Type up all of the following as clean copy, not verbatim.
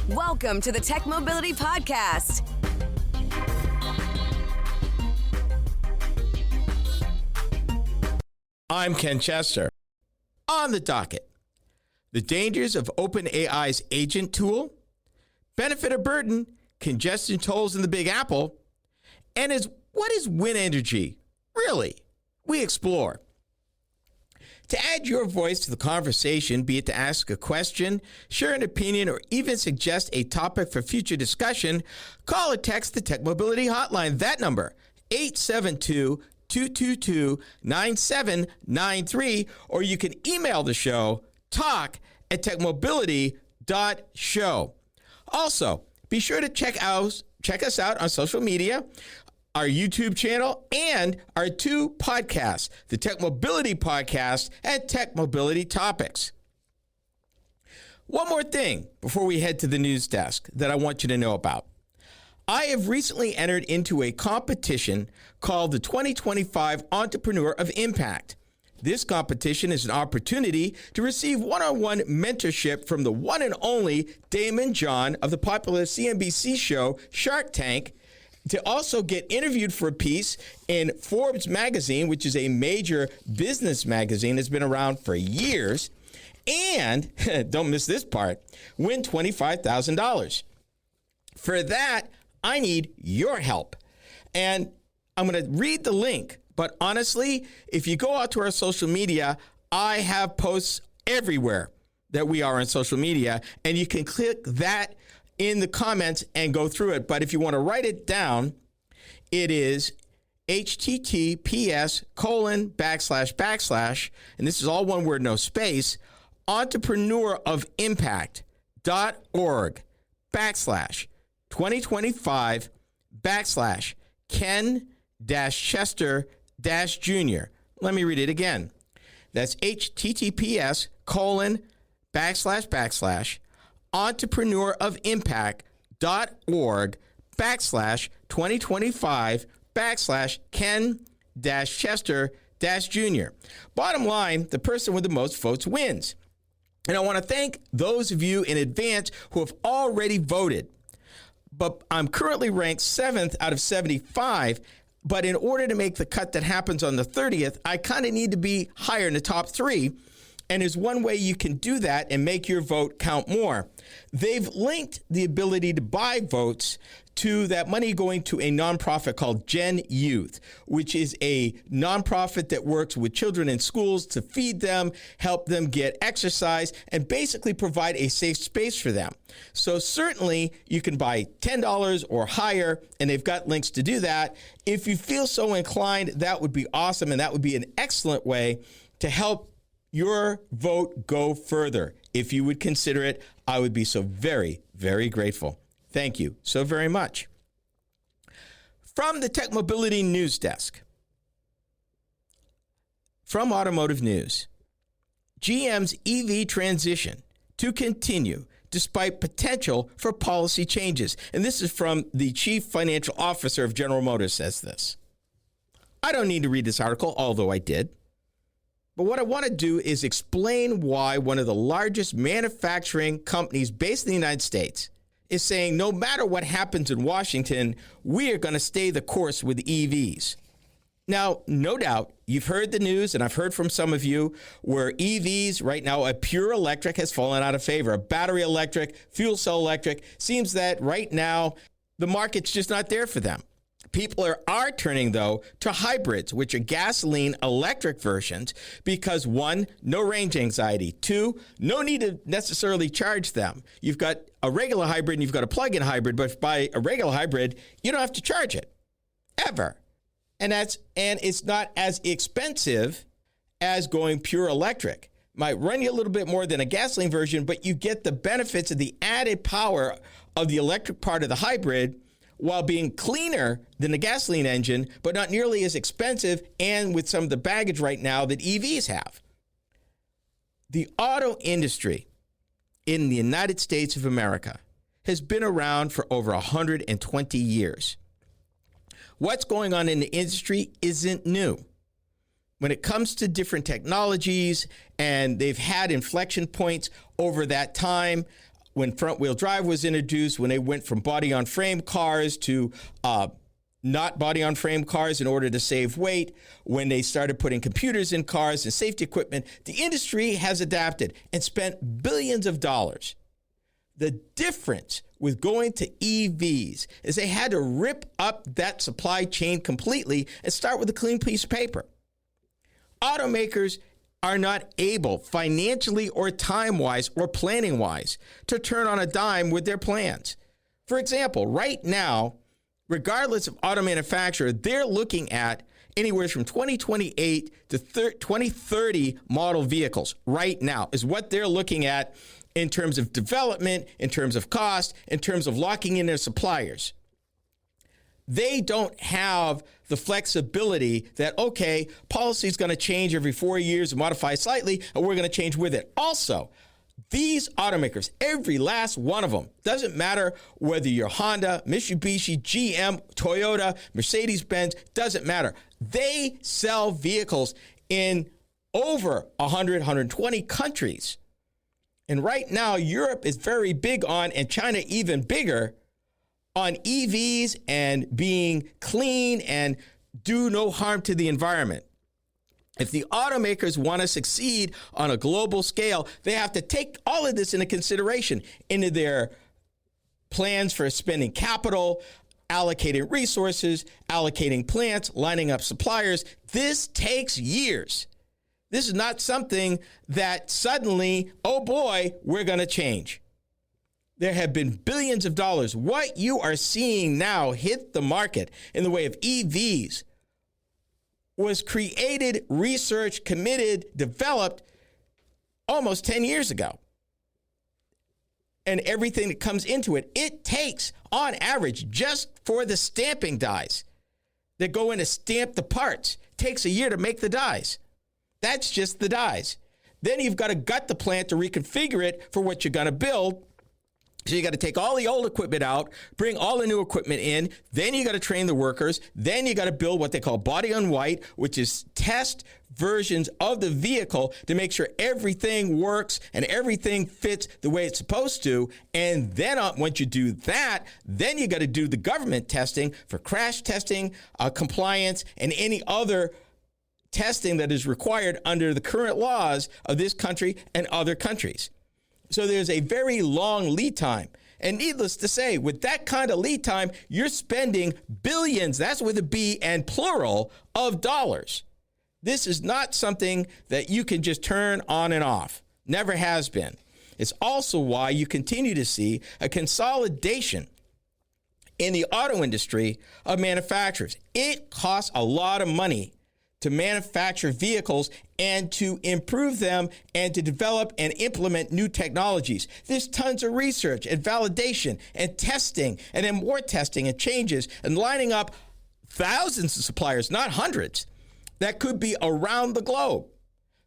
Welcome to the TechMobility Podcast. I'm Ken Chester. On the docket, the dangers of OpenAI's agent tool, benefit or burden, congestion tolls in the Big Apple, and what is wind energy? Really? We explore. To add your voice to the conversation, be it to ask a question, share an opinion, or even suggest a topic for future discussion, call or text the TechMobility hotline. That number, 872-222-9793, or you can email the show, talk@techmobility.show. Also, be sure to check us out on social media, our YouTube channel, and our two podcasts, the TechMobility Podcast and TechMobility Topics. One more thing before we head to the news desk that I want you to know about. I have recently entered into a competition called the 2025 Entrepreneur of Impact. This competition is an opportunity to receive one-on-one mentorship from the one and only Damon John of the popular CNBC show Shark Tank, to also get interviewed for a piece in Forbes magazine, which is a major business magazine that's been around for years, and, don't miss this part, win $25,000. For that, I need your help. And I'm going to read the link, but honestly, if you go out to our social media, I have posts everywhere that we are on social media, and you can click that in the comments and go through it. But if you want to write it down, it is https://, and this is all one word, no space, entrepreneurofimpact.org/2025/Ken-Chester-Jr. Let me read it again. That's https://entrepreneurofimpact.org/2025/Ken-Chester-Jr. Bottom line, the person with the most votes wins. And I want to thank those of you in advance who have already voted. But I'm currently ranked 7th out of 75. But in order to make the cut that happens on the 30th, I kind of need to be higher in the top 3. And there's one way you can do that and make your vote count more. They've linked the ability to buy votes to that money going to a nonprofit called Gen Youth, which is a nonprofit that works with children in schools to feed them, help them get exercise, and basically provide a safe space for them. So certainly you can buy $10 or higher, and they've got links to do that. If you feel so inclined, that would be awesome, and that would be an excellent way to help your vote go further. If you would consider it, I would be so very, very grateful. Thank you so very much. From the TechMobility News Desk, from Automotive News, GM's EV transition to continue despite potential for policy changes. And this is from the Chief Financial Officer of General Motors says this. I don't need to read this article, although I did. But what I want to do is explain why one of the largest manufacturing companies based in the United States is saying no matter what happens in Washington, we are going to stay the course with EVs. Now, no doubt, you've heard the news, and I've heard from some of you, where EVs right now, a pure electric has fallen out of favor. A battery electric, fuel cell electric, seems that right now the market's just not there for them. People are turning, though, to hybrids, which are gasoline electric versions, because one, no range anxiety. Two, no need to necessarily charge them. You've got a regular hybrid and you've got a plug-in hybrid, but by a regular hybrid, you don't have to charge it, ever. And it's not as expensive as going pure electric. Might run you a little bit more than a gasoline version, but you get the benefits of the added power of the electric part of the hybrid, while being cleaner than the gasoline engine, but not nearly as expensive, and with some of the baggage right now that EVs have. The auto industry in the United States of America has been around for over 120 years. What's going on in the industry isn't new. When it comes to different technologies, and they've had inflection points over that time, when front-wheel drive was introduced, when they went from body-on-frame cars to not body-on-frame cars in order to save weight, when they started putting computers in cars and safety equipment, the industry has adapted and spent billions of dollars. The difference with going to EVs is they had to rip up that supply chain completely and start with a clean piece of paper. Automakers are not able, financially or time-wise or planning-wise, to turn on a dime with their plans. For example, right now, regardless of auto manufacturer, they're looking at anywhere from 2028 to 2030 model vehicles right now is what they're looking at in terms of development, in terms of cost, in terms of locking in their suppliers. They don't have the flexibility that, okay, policy is going to change every 4 years and modify slightly, and we're going to change with it. Also, these automakers, every last one of them, doesn't matter whether you're Honda, Mitsubishi, GM, Toyota, Mercedes-Benz, doesn't matter. They sell vehicles in over 100, 120 countries. And right now, Europe is very big on, and China even bigger, on EVs and being clean and do no harm to the environment. If the automakers want to succeed on a global scale, they have to take all of this into consideration into their plans for spending capital, allocating resources, allocating plants, lining up suppliers. This takes years. This is not something that suddenly, oh boy, we're going to change. There have been billions of dollars. What you are seeing now hit the market in the way of EVs was created, researched, committed, developed almost 10 years ago. And everything that comes into it, it takes, on average, just for the stamping dies that go in to stamp the parts, takes a year to make the dies. That's just the dies. Then you've got to gut the plant to reconfigure it for what you're going to build. So you got to take all the old equipment out, bring all the new equipment in, then you got to train the workers, then you got to build what they call body on white, which is test versions of the vehicle to make sure everything works and everything fits the way it's supposed to. And then once you do that, then you got to do the government testing for crash testing, compliance, and any other testing that is required under the current laws of this country and other countries. So there's a very long lead time. And needless to say, with that kind of lead time, you're spending billions, that's with a B and plural, of dollars. This is not something that you can just turn on and off. Never has been. It's also why you continue to see a consolidation in the auto industry of manufacturers. It costs a lot of money to manufacture vehicles and to improve them and to develop and implement new technologies. There's tons of research and validation and testing and then more testing and changes and lining up thousands of suppliers, not hundreds, that could be around the globe.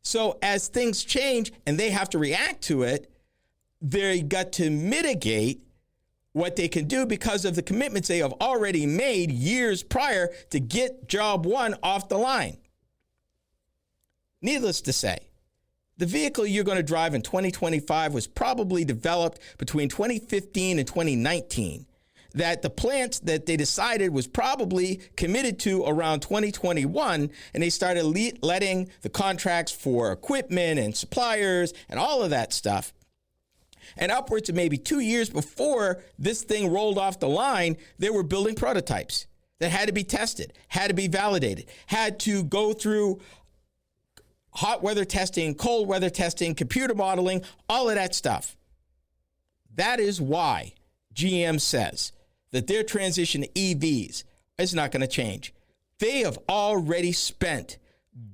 So as things change and they have to react to it, they got to mitigate what they can do because of the commitments they have already made years prior to get job one off the line. Needless to say, the vehicle you're going to drive in 2025 was probably developed between 2015 and 2019. That the plants that they decided was probably committed to around 2021, and they started letting the contracts for equipment and suppliers and all of that stuff. And upwards of maybe 2 years before this thing rolled off the line, they were building prototypes that had to be tested, had to be validated, had to go through hot weather testing, cold weather testing, computer modeling, all of that stuff. That is why GM says that their transition to EVs is not going to change. They have already spent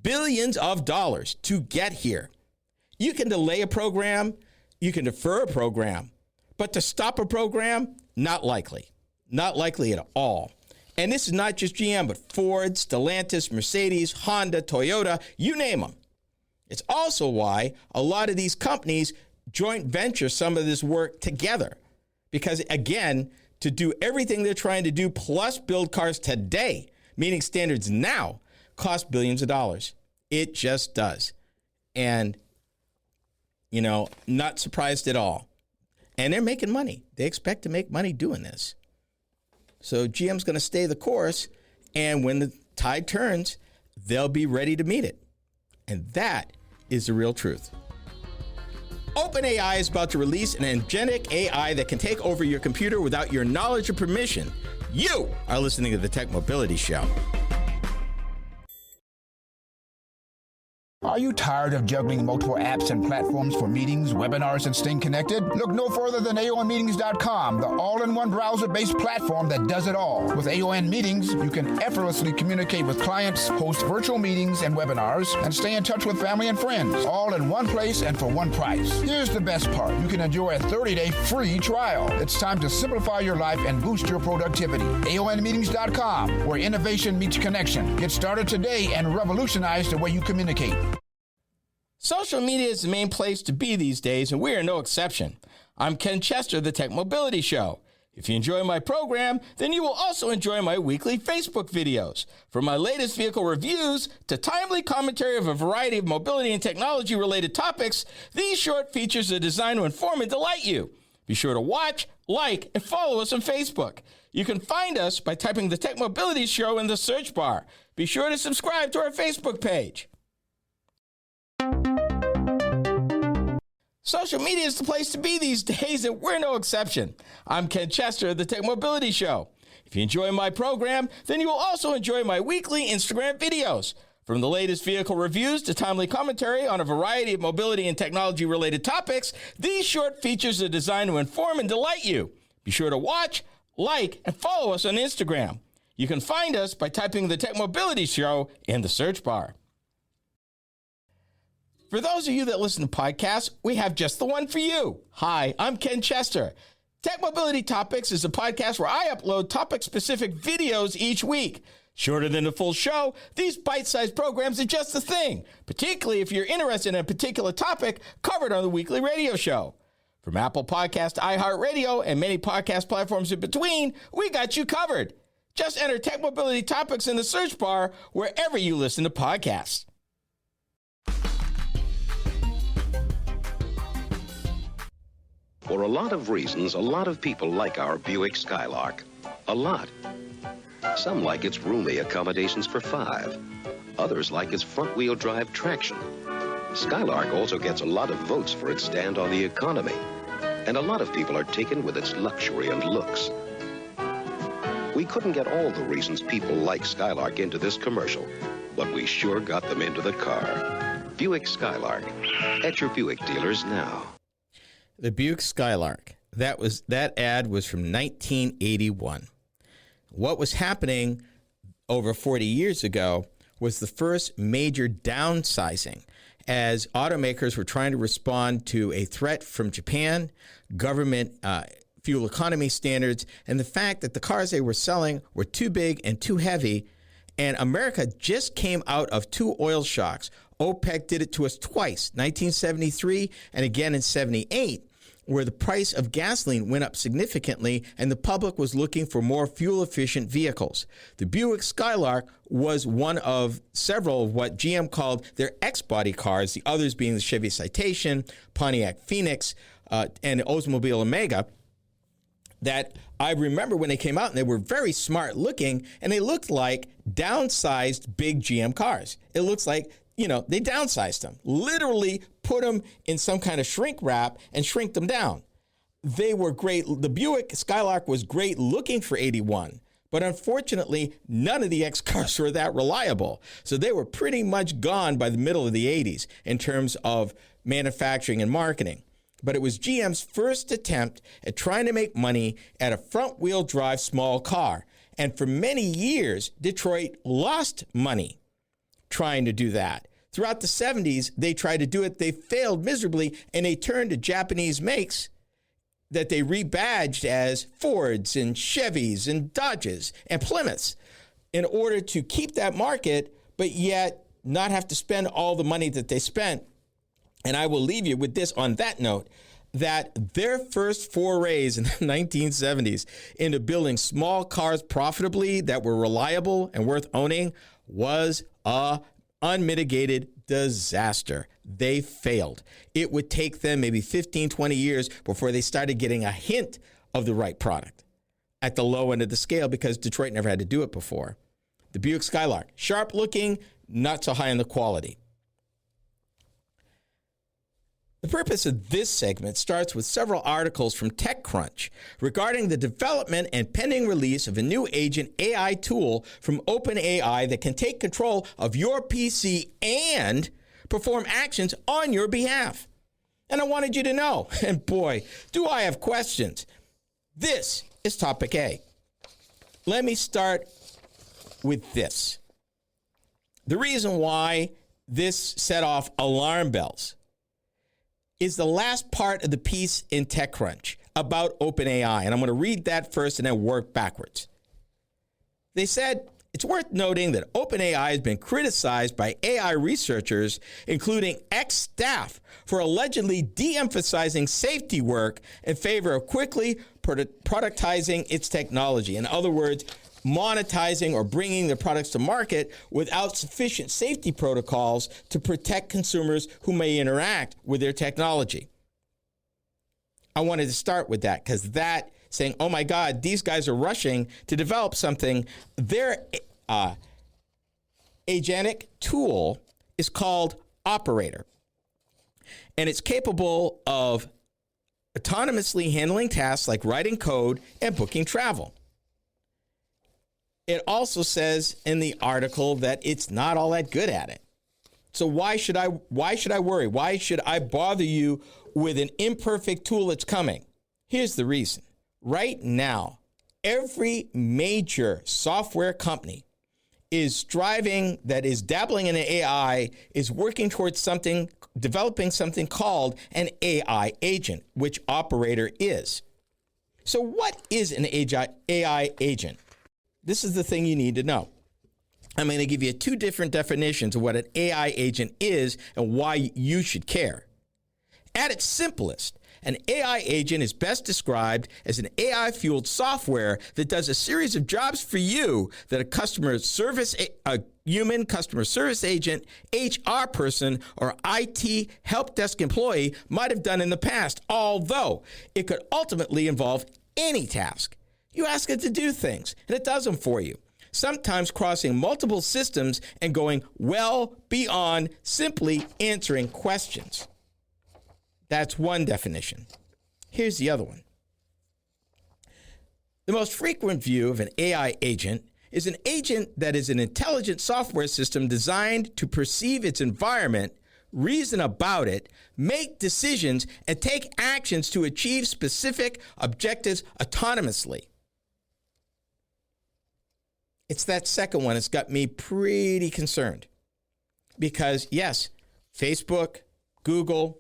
billions of dollars to get here. You can delay a program, you can defer a program, but to stop a program, not likely. Not likely at all. And this is not just GM, but Ford, Stellantis, Mercedes, Honda, Toyota, you name them. It's also why a lot of these companies joint venture some of this work together. Because, again, to do everything they're trying to do plus build cars today, meeting standards now, costs billions of dollars. It just does. And, not surprised at all. And they're making money. They expect to make money doing this. So GM's going to stay the course, and when the tide turns, they'll be ready to meet it. And that is the real truth. OpenAI is about to release an agentic AI that can take over your computer without your knowledge or permission. You are listening to the Tech Mobility Show. Are you tired of juggling multiple apps and platforms for meetings, webinars, and staying connected? Look no further than AONmeetings.com, the all-in-one browser-based platform that does it all. With AON Meetings, you can effortlessly communicate with clients, host virtual meetings and webinars, and stay in touch with family and friends, all in one place and for one price. Here's the best part. You can enjoy a 30-day free trial. It's time to simplify your life and boost your productivity. AONmeetings.com, where innovation meets connection. Get started today and revolutionize the way you communicate. Social media is the main place to be these days, and we are no exception. I'm Ken Chester, the Tech Mobility Show. If you enjoy my program, then you will also enjoy my weekly Facebook videos. From my latest vehicle reviews to timely commentary of a variety of mobility and technology-related topics, these short features are designed to inform and delight you. Be sure to watch, like, and follow us on Facebook. You can find us by typing the Tech Mobility Show in the search bar. Be sure to subscribe to our Facebook page. Social media is the place to be these days, and we're no exception. I'm Ken Chester of the Tech Mobility Show. If you enjoy my program, then you will also enjoy my weekly Instagram videos. From the latest vehicle reviews to timely commentary on a variety of mobility and technology-related topics, these short features are designed to inform and delight you. Be sure to watch, like, and follow us on Instagram. You can find us by typing the Tech Mobility Show in the search bar. For those of you that listen to podcasts, we have just the one for you. Hi, I'm Ken Chester. Tech Mobility Topics is a podcast where I upload topic-specific videos each week. Shorter than the full show, these bite-sized programs are just the thing, particularly if you're interested in a particular topic covered on the weekly radio show. From Apple Podcast to iHeartRadio and many podcast platforms in between, we got you covered. Just enter Tech Mobility Topics in the search bar wherever you listen to podcasts. For a lot of reasons, a lot of people like our Buick Skylark. A lot. Some like its roomy accommodations for 5. Others like its front-wheel drive traction. Skylark also gets a lot of votes for its stand on the economy. And a lot of people are taken with its luxury and looks. We couldn't get all the reasons people like Skylark into this commercial, but we sure got them into the car. Buick Skylark. At your Buick dealers now. The Buick Skylark. That ad was from 1981. What was happening over 40 years ago was the first major downsizing as automakers were trying to respond to a threat from Japan, government fuel economy standards, and the fact that the cars they were selling were too big and too heavy. And America just came out of 2 oil shocks. OPEC did it to us twice, 1973 and again in 78, where the price of gasoline went up significantly and the public was looking for more fuel-efficient vehicles. The Buick Skylark was one of several of what GM called their X-body cars, the others being the Chevy Citation, Pontiac Phoenix, and the Oldsmobile Omega, that I remember when they came out, and they were very smart looking, and they looked like downsized big GM cars. It looks like, they downsized them, literally put them in some kind of shrink wrap and shrink them down. They were great. The Buick Skylark was great looking for 81, but unfortunately, none of the X cars were that reliable. So they were pretty much gone by the middle of the 80s in terms of manufacturing and marketing. But it was GM's first attempt at trying to make money at a front-wheel drive small car. And for many years, Detroit lost money trying to do that. Throughout the 70s, they tried to do it. They failed miserably, and they turned to Japanese makes that they rebadged as Fords and Chevys and Dodges and Plymouths in order to keep that market, but yet not have to spend all the money that they spent. And I will leave you with this on that note, that their first forays in the 1970s into building small cars profitably that were reliable and worth owning was a unmitigated disaster. they failed. It would take them maybe 15, 20 years before they started getting a hint of the right product at the low end of the scale, because Detroit never had to do it before. The Buick Skylark, sharp looking, not so high in the quality. The purpose of this segment starts with several articles from TechCrunch regarding the development and pending release of a new agent AI tool from OpenAI that can take control of your PC and perform actions on your behalf. And I wanted you to know, and boy, do I have questions. This is topic A. Let me start with this. The reason why this set off alarm bells is the last part of the piece in TechCrunch about OpenAI. And I'm going to read that first and then work backwards. They said, it's worth noting that OpenAI has been criticized by AI researchers, including ex-staff, for allegedly de-emphasizing safety work in favor of quickly productizing its technology. In other words, monetizing or bringing the products to market without sufficient safety protocols to protect consumers who may interact with their technology. I wanted to start with that because that saying, oh my God, these guys are rushing to develop something. Their agentic tool is called Operator, and it's capable of autonomously handling tasks like writing code and booking travel. It also says in the article that it's not all that good at it. So why should I worry? Why should I bother you with an imperfect tool that's coming? Here's the reason. Right now, every major software company is striving, that is dabbling in AI, is working towards something, developing something called an AI agent, which Operator is. So what is an AI agent? This is the thing you need to know. I'm going to give you two different definitions of what an AI agent is and why you should care. At its simplest, an AI agent is best described as an AI-fueled software that does a series of jobs for you that a human customer service agent, HR person, or IT help desk employee might have done in the past, although it could ultimately involve any task. You ask it to do things, and it does them for you, sometimes crossing multiple systems and going well beyond simply answering questions. That's one definition. Here's the other one. The most frequent view of an AI agent is an agent that is an intelligent software system designed to perceive its environment, reason about it, make decisions, and take actions to achieve specific objectives autonomously. It's that second one that's got me pretty concerned. Because, yes, Facebook, Google,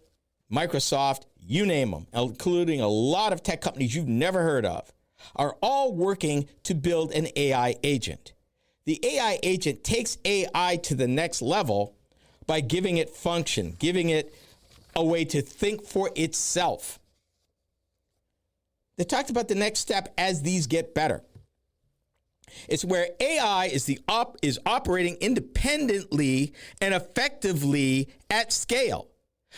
Microsoft, you name them, including a lot of tech companies you've never heard of, are all working to build an AI agent. The AI agent takes AI to the next level by giving it function, giving it a way to think for itself. They talked about the next step as these get better. It's where AI is operating independently and effectively at scale.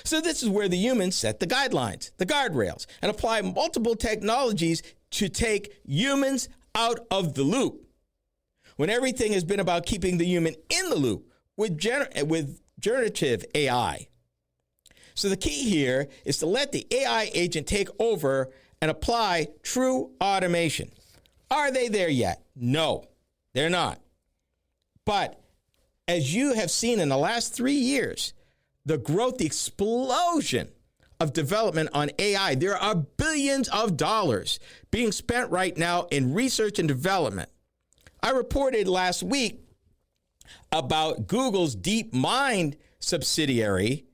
So this is where the humans set the guidelines, the guardrails, and apply multiple technologies to take humans out of the loop, when everything has been about keeping the human in the loop with generative AI. So the key here is to let the AI agent take over and apply true automation. Are they there yet? No, they're not. But as you have seen in the last 3 years, the growth, the explosion of development on AI, there are billions of dollars being spent right now in research and development. I reported last week about Google's DeepMind subsidiary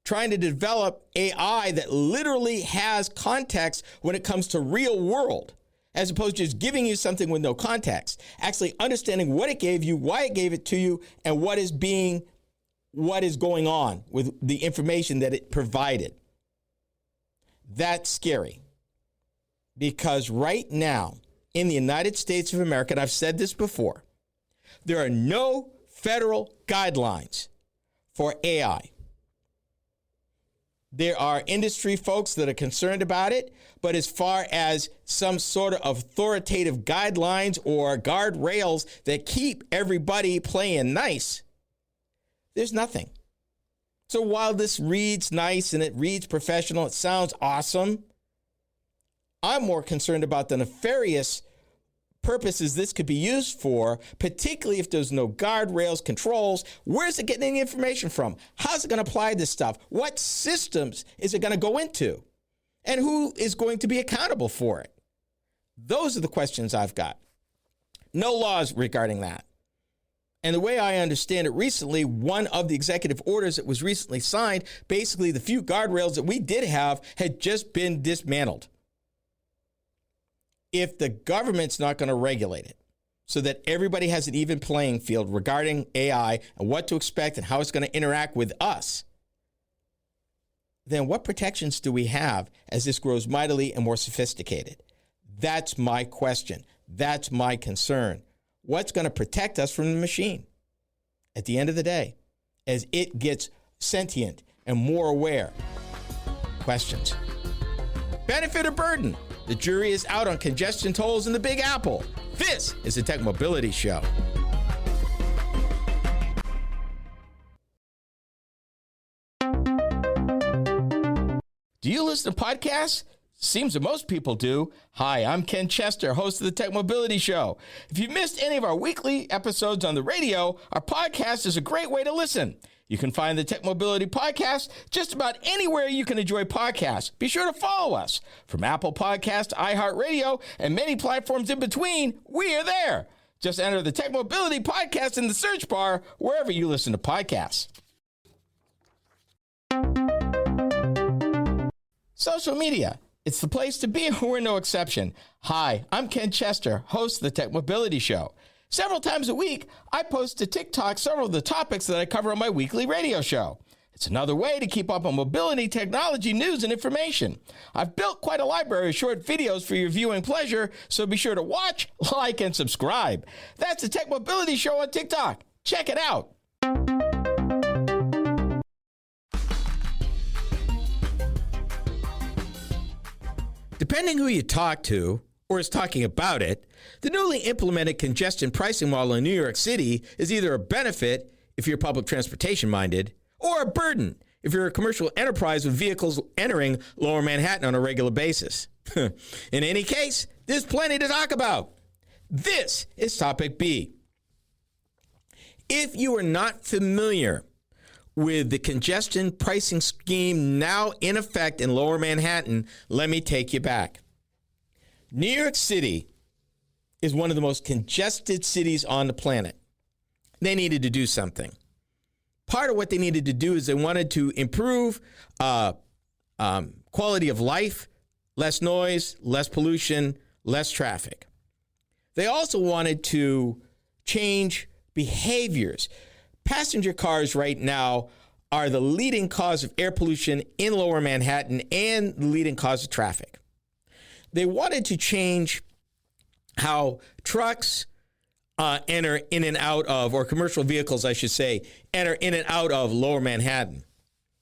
trying to develop AI that literally has context when it comes to real world, as opposed to just giving you something with no context, actually understanding what it gave you, why it gave it to you, and what is going on with the information that it provided. That's scary, because right now in the United States of America, and I've said this before, there are no federal guidelines for AI. There are industry folks that are concerned about it, but as far as some sort of authoritative guidelines or guardrails that keep everybody playing nice, there's nothing. So while this reads nice and it reads professional, it sounds awesome, I'm more concerned about the nefarious purposes this could be used for, particularly if there's no guardrails, controls. Where's it getting the information from? How's it going to apply this stuff? What systems is it going to go into? And who is going to be accountable for it? Those are the questions I've got. No laws regarding that. And the way I understand it recently, one of the executive orders that was recently signed, basically the few guardrails that we did have had just been dismantled. If the government's not going to regulate it so that everybody has an even playing field regarding AI and what to expect and how it's going to interact with us, then what protections do we have as this grows mightily and more sophisticated? That's my question. That's my concern. What's going to protect us from the machine at the end of the day as it gets sentient and more aware? Questions. Benefit or burden? The jury is out on congestion tolls in the Big Apple. This is the Tech Mobility Show. Do you listen to podcasts? Seems that most people do. Hi, I'm Ken Chester, host of the Tech Mobility Show. If you've missed any of our weekly episodes on the radio, our podcast is a great way to listen. You can find the Tech Mobility Podcast just about anywhere you can enjoy podcasts. Be sure to follow us. From Apple Podcasts to iHeartRadio and many platforms in between, we are there. Just enter the Tech Mobility Podcast in the search bar wherever you listen to podcasts. Social media. It's the place to be. We're no exception. Hi, I'm Ken Chester, host of the Tech Mobility Show. Several times a week, I post to TikTok several of the topics that I cover on my weekly radio show. It's another way to keep up on mobility, technology, news, and information. I've built quite a library of short videos for your viewing pleasure, so be sure to watch, like, and subscribe. That's the Tech Mobility Show on TikTok. Check it out. Depending who you talk to, or is talking about it, the newly implemented congestion pricing model in New York City is either a benefit if you're public transportation minded, or a burden if you're a commercial enterprise with vehicles entering Lower Manhattan on a regular basis. In any case, there's plenty to talk about. This is topic B. If you are not familiar with the congestion pricing scheme now in effect in Lower Manhattan, let me take you back. New York City is one of the most congested cities on the planet. They needed to do something. Part of what they needed to do is they wanted to improve quality of life, less noise, less pollution, less traffic. They also wanted to change behaviors. Passenger cars right now are the leading cause of air pollution in Lower Manhattan and the leading cause of traffic. They wanted to change how trucks enter in and out of, or commercial vehicles, I should say, enter in and out of Lower Manhattan.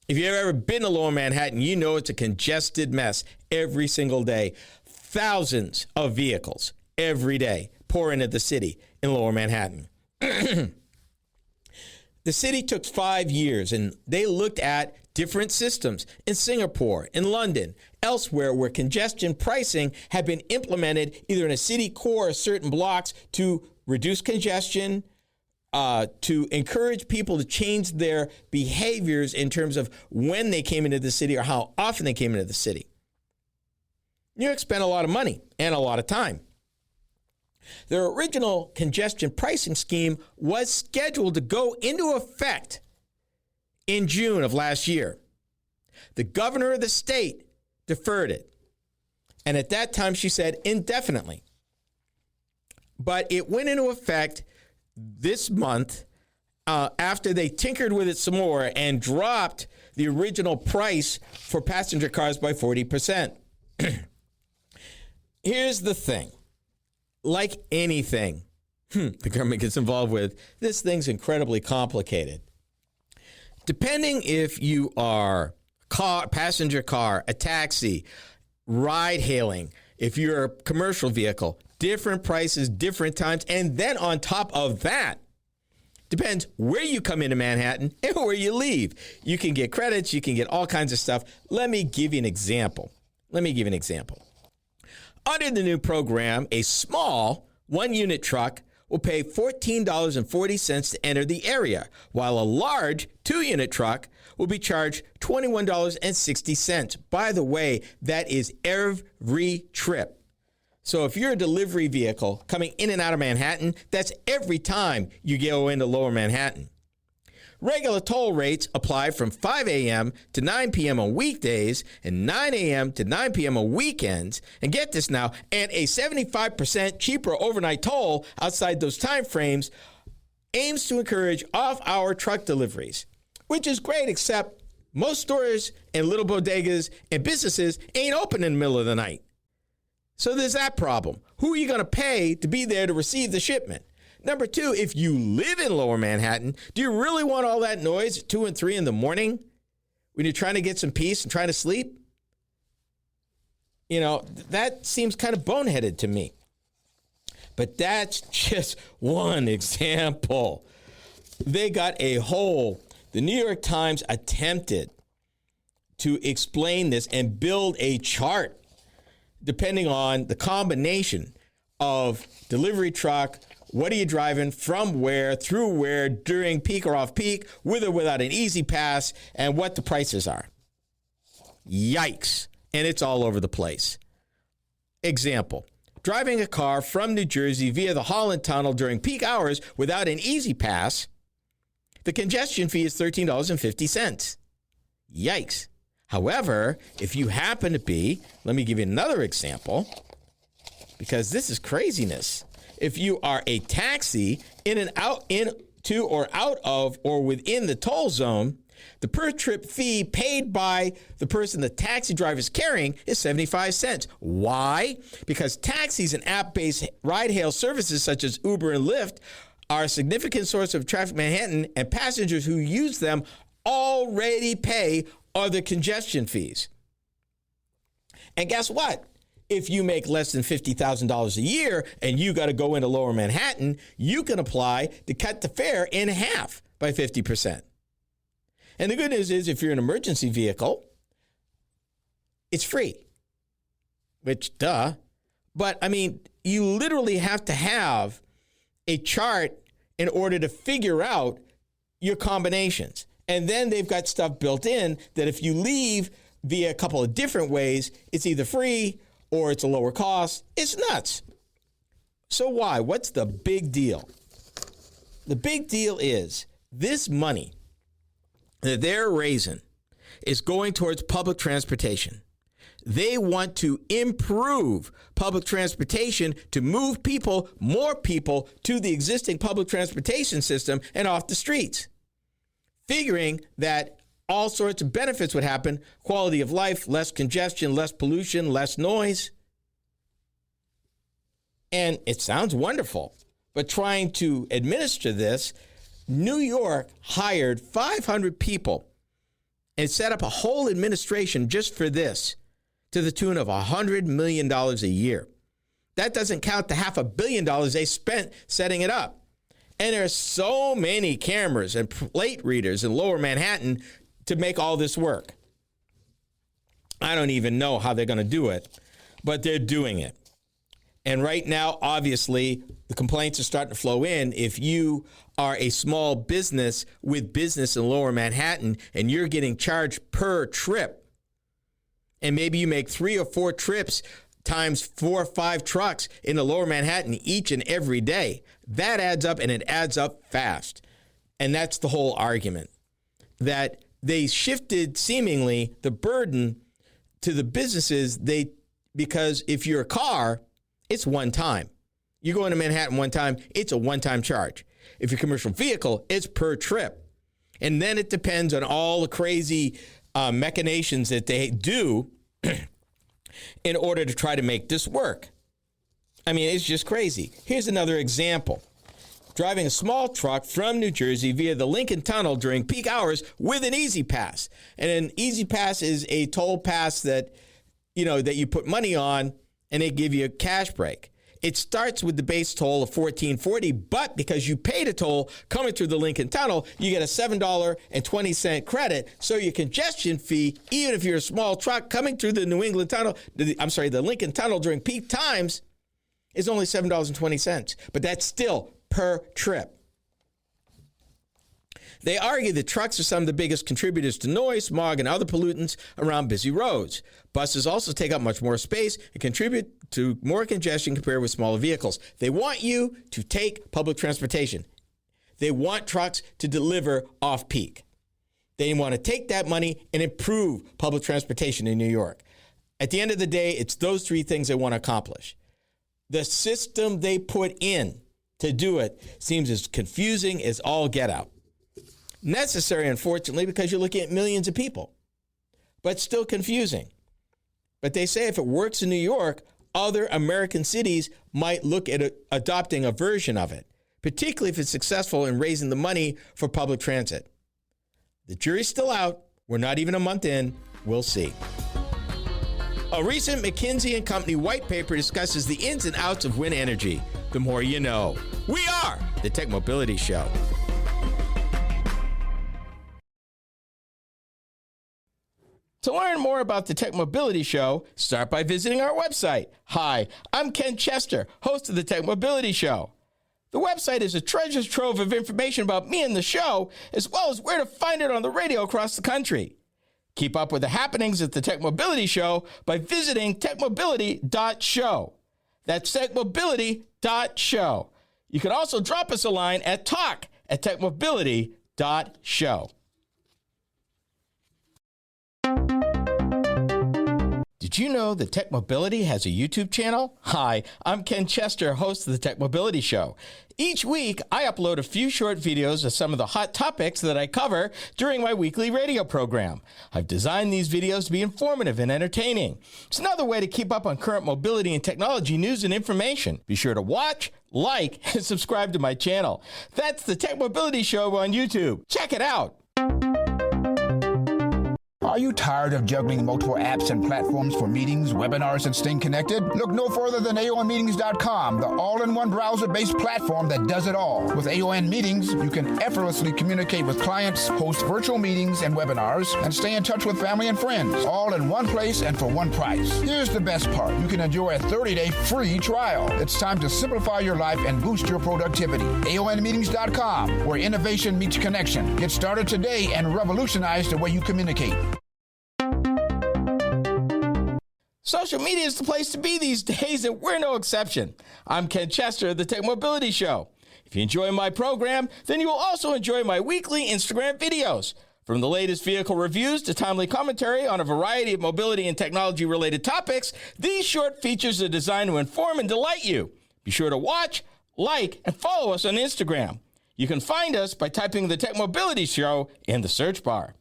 If you've ever been to Lower Manhattan, you know it's a congested mess every single day. Thousands of vehicles every day pour into the city in Lower Manhattan. The city took 5 years, and they looked at different systems in Singapore, in London, elsewhere where congestion pricing had been implemented either in a city core or certain blocks to reduce congestion, to encourage people to change their behaviors in terms of when they came into the city or how often they came into the city. New York spent a lot of money and a lot of time. Their original congestion pricing scheme was scheduled to go into effect in June of last year. The governor of the state deferred it. And at that time, she said indefinitely. But it went into effect this month after they tinkered with it some more and dropped the original price for passenger cars by 40%. Here's the thing. Like anything the government gets involved with, this thing's incredibly complicated. Depending if you are passenger car, a taxi, ride hailing. If you're a commercial vehicle, different prices, different times. And then on top of that, depends where you come into Manhattan and where you leave. You can get credits. You can get all kinds of stuff. Let me give you an example. Under the new program, a small one-unit truck will pay $14.40 to enter the area, while a large two-unit truck will be charged $21.60. By the way, that is every trip. So if you're a delivery vehicle coming in and out of Manhattan, that's every time you go into Lower Manhattan. Regular toll rates apply from 5 a.m. to 9 p.m. on weekdays and 9 a.m. to 9 p.m. on weekends. And get this now, and a 75% cheaper overnight toll outside those time frames aims to encourage off-hour truck deliveries, which is great, except most stores and little bodegas and businesses ain't open in the middle of the night. So there's that problem. Who are you going to pay to be there to receive the shipment? Number two, if you live in Lower Manhattan, do you really want all that noise at 2 and 3 in the morning when you're trying to get some peace and trying to sleep? You know, that seems kind of boneheaded to me. But that's just one example. They got the New York Times attempted to explain this and build a chart depending on the combination of delivery truck, what are you driving, from where, through where, during peak or off peak, with or without an easy pass, and what the prices are. Yikes. And it's all over the place. Example, driving a car from New Jersey via the Holland Tunnel during peak hours without an easy pass, the congestion fee is $13.50. Yikes. However, if you happen to be, let me give you another example, because this is craziness. If you are a taxi in and out, into or out of or within the toll zone, the per trip fee paid by the person the taxi driver is carrying is 75 cents. Why? Because taxis and app-based ride-hail services such as Uber and Lyft are a significant source of traffic in Manhattan, and passengers who use them already pay other congestion fees. And guess what? If you make less than $50,000 a year and you got to go into Lower Manhattan, you can apply to cut the fare in half by 50%. And the good news is if you're an emergency vehicle, it's free, which duh. But I mean, you literally have to have a chart in order to figure out your combinations. And then they've got stuff built in that if you leave via a couple of different ways, it's either free or it's a lower cost. It's nuts. So why? What's the big deal? The big deal is this money that they're raising is going towards public transportation. They want to improve public transportation to move people, more people, to the existing public transportation system and off the streets, figuring that all sorts of benefits would happen: quality of life, less congestion, less pollution, less noise. And it sounds wonderful, but trying to administer this, New York hired 500 people and set up a whole administration just for this, to the tune of $100 million a year. That doesn't count the $500 million they spent setting it up. And there are so many cameras and plate readers in Lower Manhattan to make all this work. I don't even know how they're going to do it, but they're doing it. And right now, obviously, the complaints are starting to flow in. If you are a small business with business in Lower Manhattan and you're getting charged per trip, and maybe you make 3 or 4 trips times 4 or 5 trucks into Lower Manhattan each and every day, that adds up, and it adds up fast. And that's the whole argument, that they shifted seemingly the burden to the businesses. Because if you're a car, it's one time. You go into Manhattan one time, it's a one-time charge. If you're a commercial vehicle, it's per trip. And then it depends on all the crazy machinations that they do in order to try to make this work. I mean, it's just crazy. Here's another example. driving a small truck from New Jersey via the Lincoln Tunnel during peak hours with an Easy Pass. And an Easy Pass is a toll pass that you put money on and they give you a cash break. It starts with the base toll of $14.40, but because you paid a toll coming through the Lincoln Tunnel, you get a $7.20 credit. So your congestion fee, even if you're a small truck coming through the the Lincoln Tunnel during peak times, is only $7.20. But that's still per trip. They argue that trucks are some of the biggest contributors to noise, smog, and other pollutants around busy roads. Buses also take up much more space and contribute to more congestion compared with smaller vehicles. They want you to take public transportation. They want trucks to deliver off-peak. They want to take that money and improve public transportation in New York. At the end of the day, it's those three things they want to accomplish. The system they put in to do it seems as confusing as all get out. Necessary, unfortunately, because you're looking at millions of people, but still confusing. But they say if it works in New York, other American cities might look at adopting a version of it, particularly if it's successful in raising the money for public transit. The jury's still out. We're not even a month in. We'll see. A recent McKinsey & Company white paper discusses the ins and outs of wind energy. The more you know. We are the Tech Mobility Show. To learn more about the Tech Mobility Show, start by visiting our website. Hi, I'm Ken Chester, host of the Tech Mobility Show. The website is a treasure trove of information about me and the show, as well as where to find it on the radio across the country. Keep up with the happenings at the Tech Mobility Show by visiting techmobility.show. That's techmobility.show. You can also drop us a line at talk@techmobility.show. Did you know that Tech Mobility has a YouTube channel? Hi, I'm Ken Chester, host of the Tech Mobility Show. Each week, I upload a few short videos of some of the hot topics that I cover during my weekly radio program. I've designed these videos to be informative and entertaining. It's another way to keep up on current mobility and technology news and information. Be sure to watch, like, and subscribe to my channel. That's the Tech Mobility Show on YouTube. Check it out. Are you tired of juggling multiple apps and platforms for meetings, webinars, and staying connected? Look no further than AONmeetings.com, the all-in-one browser-based platform that does it all. With AON Meetings, you can effortlessly communicate with clients, host virtual meetings and webinars, and stay in touch with family and friends, all in one place and for one price. Here's the best part. You can enjoy a 30-day free trial. It's time to simplify your life and boost your productivity. AONmeetings.com, where innovation meets connection. Get started today and revolutionize the way you communicate. Social media is the place to be these days, and we're no exception. I'm Ken Chester of the Tech Mobility Show. If you enjoy my program, then you will also enjoy my weekly Instagram videos. From the latest vehicle reviews to timely commentary on a variety of mobility and technology-related topics, these short features are designed to inform and delight you. Be sure to watch, like, and follow us on Instagram. You can find us by typing the Tech Mobility Show in the search bar.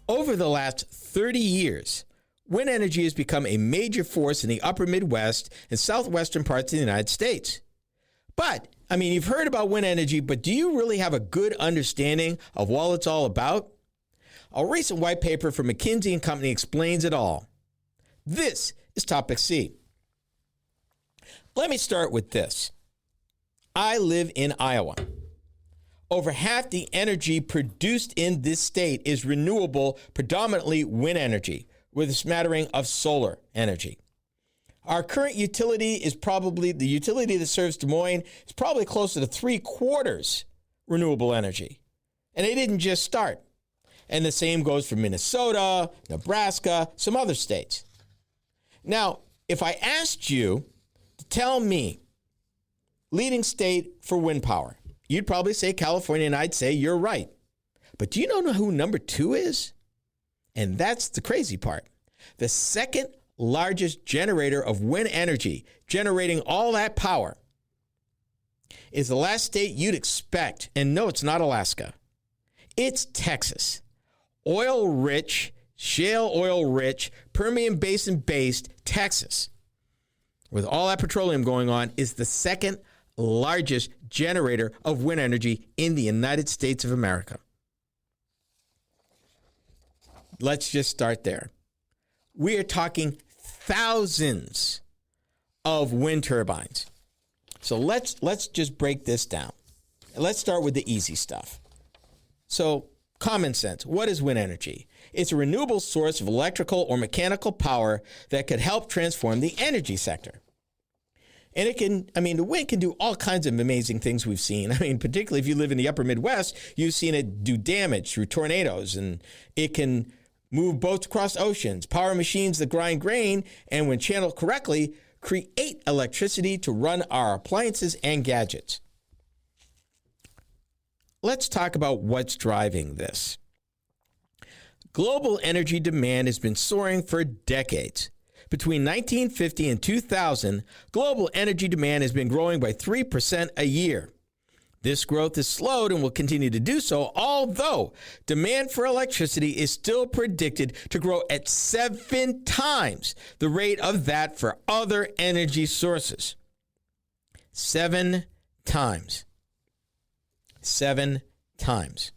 Over the last 30 years, wind energy has become a major force in the upper Midwest and southwestern parts of the United States. But, you've heard about wind energy, but do you really have a good understanding of what it's all about? A recent white paper from McKinsey & Company explains it all. This is Topic C. Let me start with this. I live in Iowa. Over half the energy produced in this state is renewable, predominantly wind energy, with a smattering of solar energy. Our current utility is probably, the utility that serves Des Moines, is probably closer to 3/4 renewable energy. And they didn't just start. And the same goes for Minnesota, Nebraska, some other states. Now, if I asked you to tell me leading state for wind power, you'd probably say California, and I'd say you're right. But do you know who number 2 is? And that's the crazy part. The second largest generator of wind energy, generating all that power, is the last state you'd expect. And no, it's not Alaska. It's Texas. Oil-rich, shale oil-rich, Permian Basin-based Texas. with all that petroleum going on, is the second largest generator of wind energy in the United States of America. Let's just start there. We are talking thousands of wind turbines. So let's just break this down. Let's start with the easy stuff. So, common sense. What is wind energy? It's a renewable source of electrical or mechanical power that could help transform the energy sector. And the wind can do all kinds of amazing things we've seen. Particularly if you live in the upper Midwest, you've seen it do damage through tornadoes, and it can move boats across oceans, power machines that grind grain, and when channeled correctly, create electricity to run our appliances and gadgets. Let's talk about what's driving this. Global energy demand has been soaring for decades. Between 1950 and 2000, global energy demand has been growing by 3% a year. This growth has slowed and will continue to do so, although demand for electricity is still predicted to grow at 7 times the rate of that for other energy sources. 7 times. 7 times.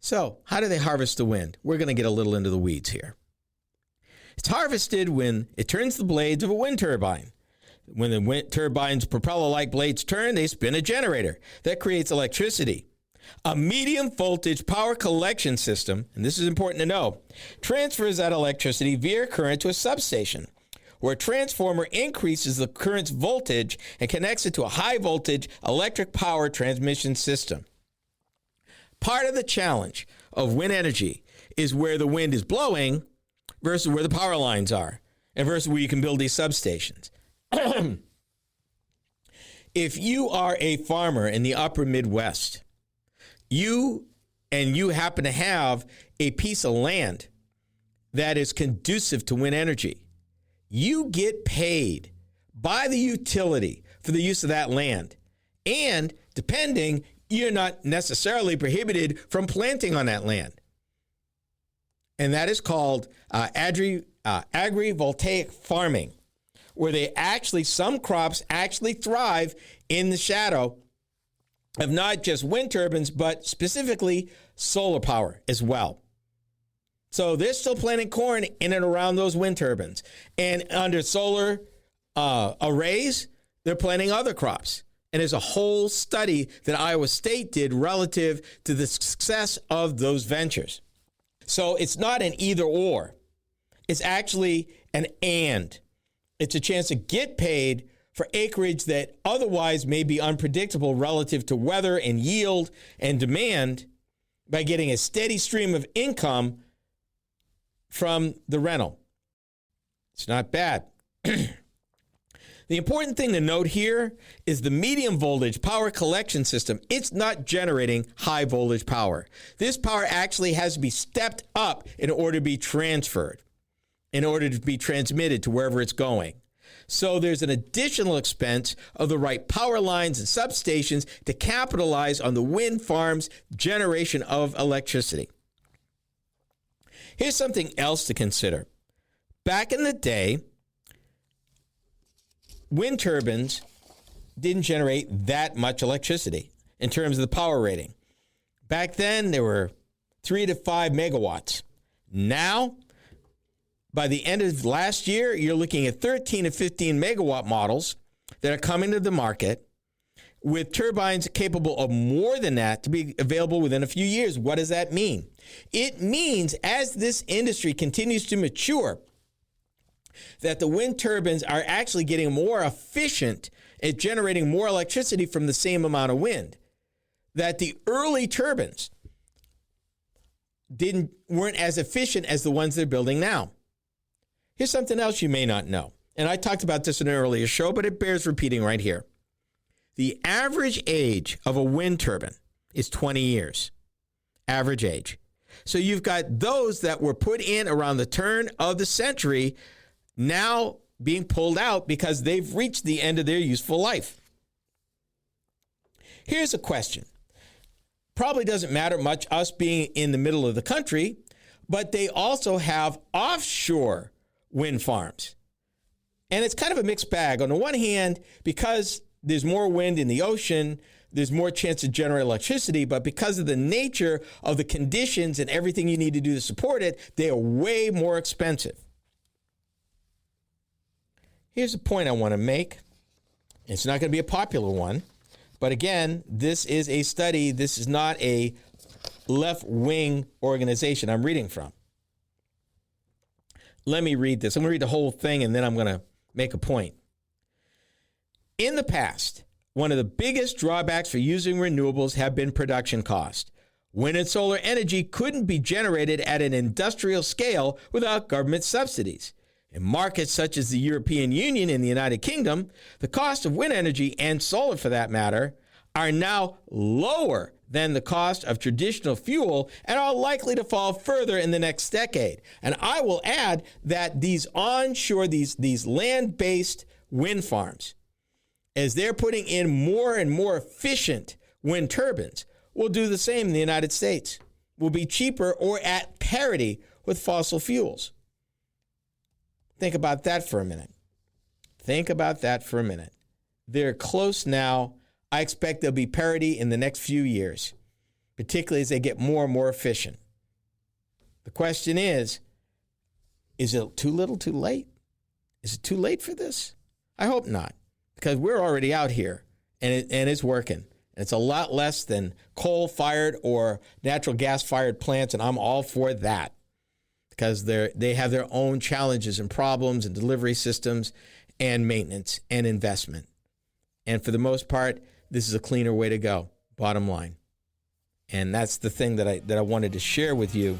So, how do they harvest the wind? We're going to get a little into the weeds here. It's harvested when it turns the blades of a wind turbine. When the wind turbine's propeller-like blades turn, they spin a generator that creates electricity. A medium voltage power collection system, and this is important to know, transfers that electricity via current to a substation, where a transformer increases the current's voltage and connects it to a high voltage electric power transmission system. Part of the challenge of wind energy is where the wind is blowing versus where the power lines are, and versus where you can build these substations. If you are a farmer in the upper Midwest, you happen to have a piece of land that is conducive to wind energy, you get paid by the utility for the use of that land. And depending, you're not necessarily prohibited from planting on that land. And that is called agrivoltaic farming, where some crops actually thrive in the shadow of not just wind turbines, but specifically solar power as well. So they're still planting corn in and around those wind turbines. And under solar arrays, they're planting other crops. And there's a whole study that Iowa State did relative to the success of those ventures. So it's not an either or. It's actually an and. It's a chance to get paid for acreage that otherwise may be unpredictable relative to weather and yield and demand by getting a steady stream of income from the rental. It's not bad. The important thing to note here is the medium voltage power collection system. It's not generating high voltage power. This power actually has to be stepped up in order to be transferred, in order to be transmitted to wherever it's going. So there's an additional expense of the right power lines and substations to capitalize on the wind farm's generation of electricity. Here's something else to consider. Back in the day, wind turbines didn't generate that much electricity in terms of the power rating. Back then, they were 3 to 5 megawatts. Now, by the end of last year, you're looking at 13 to 15 megawatt models that are coming to the market with turbines capable of more than that to be available within a few years. What does that mean? It means as this industry continues to mature, that the wind turbines are actually getting more efficient at generating more electricity from the same amount of wind. That the early turbines weren't as efficient as the ones they're building now. Here's something else you may not know. And I talked about this in an earlier show, but it bears repeating right here. The average age of a wind turbine is 20 years. Average age. So you've got those that were put in around the turn of the century now being pulled out because they've reached the end of their useful life. Here's a question. Probably doesn't matter much us being in the middle of the country, but they also have offshore wind farms. And it's kind of a mixed bag. On the one hand, because there's more wind in the ocean, there's more chance to generate electricity, but because of the nature of the conditions and everything you need to do to support it, they are way more expensive. Here's a point I want to make. It's not going to be a popular one, but again, this is a study. This is not a left-wing organization I'm reading from. Let me read this. I'm going to read the whole thing, and then I'm going to make a point. In the past, one of the biggest drawbacks for using renewables have been production cost. Wind and solar energy couldn't be generated at an industrial scale without government subsidies. In markets such as the European Union and the United Kingdom, the cost of wind energy, and solar for that matter, are now lower than the cost of traditional fuel and are likely to fall further in the next decade. And I will add that these onshore, these land-based wind farms, as they're putting in more and more efficient wind turbines, will do the same in the United States, will be cheaper or at parity with fossil fuels. Think about that for a minute. They're close now. I expect there'll be parity in the next few years, particularly as they get more and more efficient. The question is it too little, too late? Is it too late for this? I hope not, because we're already out here, and it's working. It's a lot less than coal-fired or natural gas-fired plants, and I'm all for that, because they have their own challenges and problems and delivery systems and maintenance and investment. And for the most part, this is a cleaner way to go, bottom line. And that's the thing that I wanted to share with you.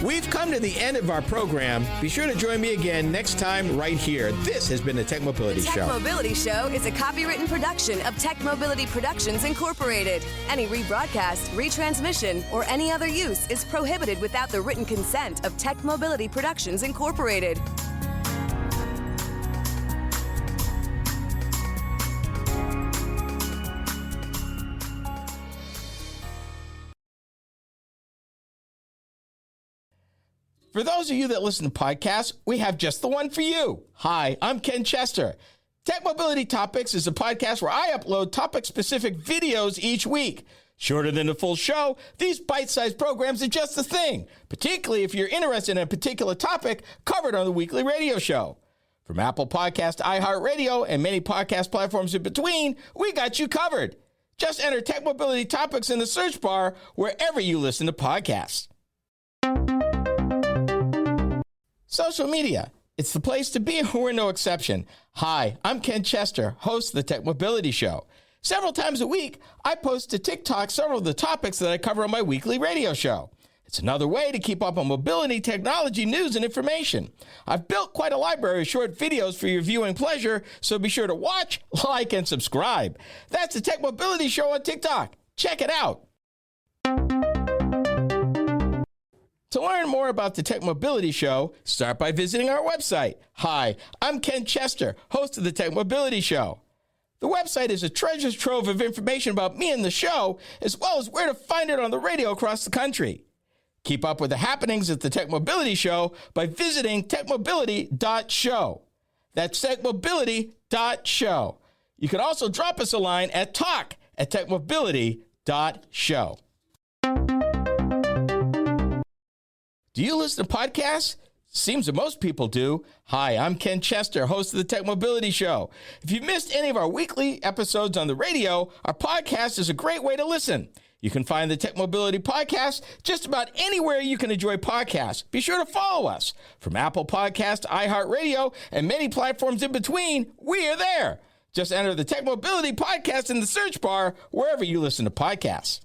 We've come to the end of our program. Be sure to join me again next time right here. This has been the Tech Mobility Show. The Tech Mobility Show is a copywritten production of Tech Mobility Productions, Incorporated. Any rebroadcast, retransmission, or any other use is prohibited without the written consent of Tech Mobility Productions, Incorporated. For those of you that listen to podcasts, we have just the one for you. Hi, I'm Ken Chester. Tech Mobility Topics is a podcast where I upload topic-specific videos each week. Shorter than the full show, these bite-sized programs are just the thing, particularly if you're interested in a particular topic covered on the weekly radio show. From Apple Podcast, iHeartRadio, and many podcast platforms in between, we got you covered. Just enter Tech Mobility Topics in the search bar wherever you listen to podcasts. Social media. It's the place to be, and we're no exception. Hi, I'm Ken Chester, host of the Tech Mobility Show. Several times a week, I post to TikTok several of the topics that I cover on my weekly radio show. It's another way to keep up on mobility, technology, news, and information. I've built quite a library of short videos for your viewing pleasure, so be sure to watch, like, and subscribe. That's the Tech Mobility Show on TikTok. Check it out. To learn more about the Tech Mobility Show, start by visiting our website. Hi, I'm Ken Chester, host of the Tech Mobility Show. The website is a treasure trove of information about me and the show, as well as where to find it on the radio across the country. Keep up with the happenings at the Tech Mobility Show by visiting techmobility.show. That's techmobility.show. You can also drop us a line at talk@techmobility.show. Do you listen to podcasts? Seems that most people do. Hi, I'm Ken Chester, host of the Tech Mobility Show. If you've missed any of our weekly episodes on the radio, our podcast is a great way to listen. You can find the Tech Mobility Podcast just about anywhere you can enjoy podcasts. Be sure to follow us. From Apple Podcast, iHeartRadio, and many platforms in between, we are there. Just enter the Tech Mobility Podcast in the search bar wherever you listen to podcasts.